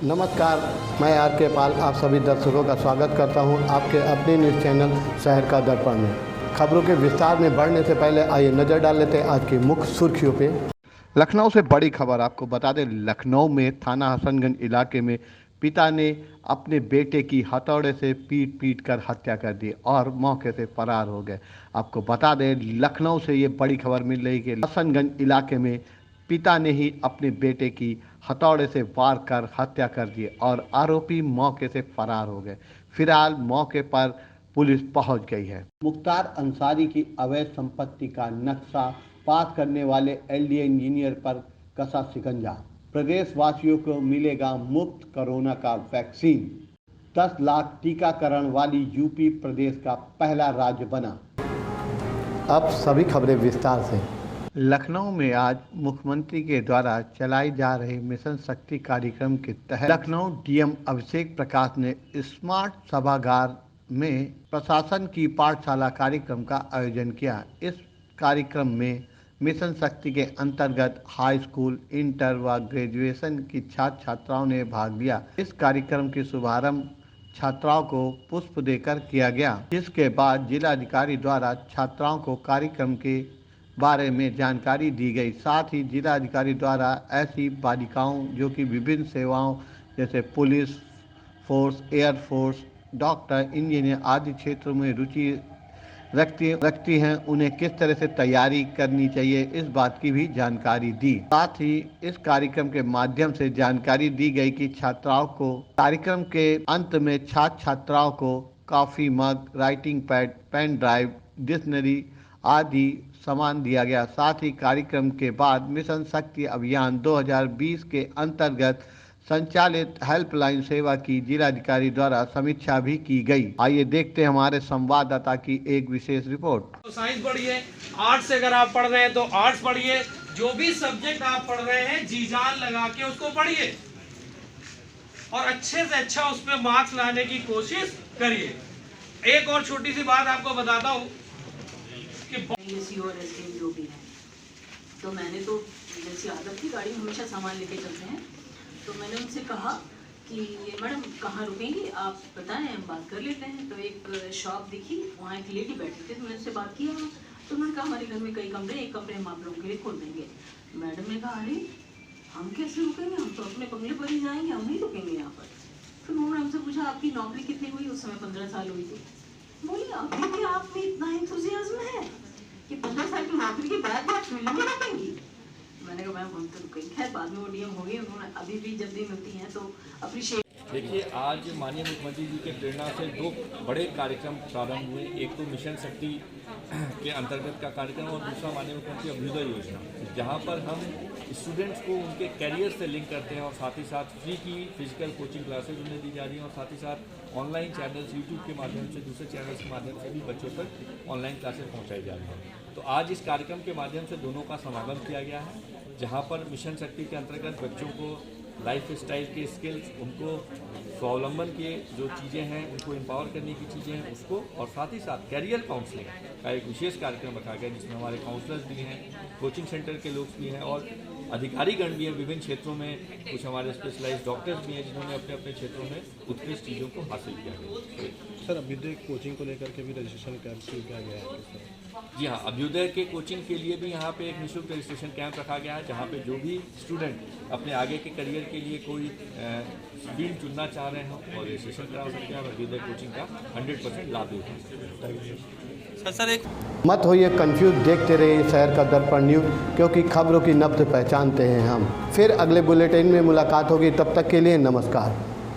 नमस्कार, मैं आर के पाल आप सभी दर्शकों का स्वागत करता हूं आपके अपने न्यूज़ चैनल शहर का दर्पण में। खबरों के विस्तार में बढ़ने से पहले आइए नज़र डाल लेते हैं आज की मुख्य सुर्खियों पे। लखनऊ से बड़ी खबर आपको बता दें, लखनऊ में थाना हसनगंज इलाके में पिता ने अपने बेटे की हथौड़े से पीट कर हत्या कर दी और मौके से फरार हो गए। आपको बता दें, लखनऊ से ये बड़ी खबर मिल रही कि हसनगंज इलाके में पिता ने ही अपने बेटे की हथौड़े से वार कर हत्या कर दी और आरोपी मौके से फरार हो गए। फिलहाल मौके पर पुलिस पहुंच गई है। मुख्तार अंसारी की अवैध संपत्ति का नक्शा पास करने वाले एलडीए इंजीनियर पर कसा शिकंजा। प्रदेशवासियों को मिलेगा मुफ्त कोरोना का वैक्सीन। 10 लाख टीकाकरण वाली यूपी प्रदेश का पहला राज्य बना। अब सभी खबरें विस्तार से। लखनऊ में आज मुख्यमंत्री के द्वारा चलाई जा रही मिशन शक्ति कार्यक्रम के तहत लखनऊ डीएम अभिषेक प्रकाश ने स्मार्ट सभागार में प्रशासन की पाठशाला कार्यक्रम का आयोजन किया। इस कार्यक्रम में मिशन शक्ति के अंतर्गत हाई स्कूल, इंटर व ग्रेजुएशन की छात्र छात्राओं ने भाग लिया। इस कार्यक्रम के शुभारंभ छात्राओं को पुष्प देकर किया गया, जिसके बाद जिलाधिकारी द्वारा छात्राओं को कार्यक्रम के बारे में जानकारी दी गई। साथ ही जिलाधिकारी द्वारा ऐसी बालिकाओं जो कि विभिन्न सेवाओं जैसे police force, air force, doctor, engineer आदि क्षेत्रों में रुचि रखती हैं, उन्हें किस तरह से तैयारी करनी चाहिए, इस बात की भी जानकारी दी। साथ ही इस कार्यक्रम के माध्यम से जानकारी दी गई कि छात्राओं को कार्यक्रम के अंत में छात्र छात्राओं को coffee mug, writing pad, pen drive, dictionary आदि सामान दिया गया। साथ ही कार्यक्रम के बाद मिशन शक्ति अभियान 2020 के अंतर्गत संचालित हेल्पलाइन सेवा की जिलाधिकारी द्वारा समीक्षा भी की गई। आइए देखते हैं हमारे संवाददाता की एक विशेष रिपोर्ट। तो साइंस पढ़िए, आर्ट्स अगर आप पढ़ रहे हैं तो आर्ट्स पढ़िए, जो भी सब्जेक्ट आप पढ़ रहे हैं जी जान लगा के उसको पढ़िए और अच्छे से अच्छा उस पर मार्क्स लाने की कोशिश करिए। एक और छोटी सी बात आपको बताता हूँ कि और एसडीएम जो भी है, तो मैंने तो जैसी आदत थी गाड़ी में हमेशा सामान लेके चलते हैं, तो मैंने उनसे कहा कि मैडम कहाँ रुकेंगी आप बताएं, हम बात कर लेते हैं। तो एक शॉप दिखी, वहाँ एक लेडी बैठी थी, तो मैंने उससे बात किया। तो उन्होंने कहा हमारे घर में कई कमरे, एक कमरे हम आप लोगों के लिए खोल देंगे। मैडम ने कहा अरे हम कैसे रुकेंगे, हम तो अपने बंगले पर ही जाएंगे, हम नहीं रुकेंगे यहाँ पर। फिर उन्होंने हमसे पूछा आपकी नौकरी कितनी हुई, उस समय 15 साल हुई थी। बोले अभी भी आप में इतना एंथुसियाज्म है कि 15 साल की नौकरी के बाद आप फील्ड में रुकेंगी। मैंने कहा मैम हम तो रुकेंगे। खैर बाद में वो डीएम हो गई, उन्होंने अभी भी जब भी मिलती हैं तो अप्रिशिएट। देखिए, आज माननीय मुख्यमंत्री जी के प्रेरणा से 2 बड़े कार्यक्रम प्रारंभ हुए। एक तो मिशन शक्ति के अंतर्गत का कार्यक्रम और दूसरा माननीय मुख्यमंत्री अभ्युदय योजना, जहां पर हम स्टूडेंट्स को उनके कैरियर से लिंक करते हैं और साथ ही साथ फ्री की फिजिकल कोचिंग क्लासेज उन्हें दी जा रही हैं और साथ ही साथ ऑनलाइन चैनल्स यूट्यूब के माध्यम से, दूसरे चैनल्स के माध्यम से भी बच्चों तक ऑनलाइन क्लासेज पहुँचाई जा रही हैं। तो आज इस कार्यक्रम के माध्यम से दोनों का समागम किया गया है, जहाँ पर मिशन शक्ति के अंतर्गत बच्चों को लाइफ स्टाइल के स्किल्स, उनको स्वावलंबन के जो चीज़ें हैं, उनको एम्पावर करने की चीज़ें हैं उसको, और साथ ही साथ कैरियर काउंसलिंग का एक विशेष कार्यक्रम रखा गया, जिसमें हमारे काउंसलर्स भी हैं, कोचिंग सेंटर के लोग भी हैं और अधिकारीगण भी हैं विभिन्न क्षेत्रों में। कुछ हमारे स्पेशलाइज्ड डॉक्टर्स भी हैं जिन्होंने अपने अपने क्षेत्रों में उत्कृष्ट चीज़ों को हासिल किया है। सर, अभ्युदय कोचिंग को लेकर के भी रजिस्ट्रेशन कैंप शुरू किया गया है? जी हाँ, अभ्युदय के कोचिंग के लिए भी यहाँ पे एक निःशुल्क रजिस्ट्रेशन कैंप रखा गया है, जहाँ पे जो भी स्टूडेंट अपने आगे के करियर के लिए कोई फील्ड चुनना चाह रहे हैं और रजिस्ट्रेशन करा सकते हैं और अभ्युदय कोचिंग का 100% लाभ ले सकते हैं। सर एक मत होइए कंफ्यूज, देखते रहिए शहर का दर्पण न्यूज़, क्योंकि खबरों की नब्ज़ पहचानते हैं हम। फिर अगले बुलेटिन में मुलाकात होगी, तब तक के लिए नमस्कार।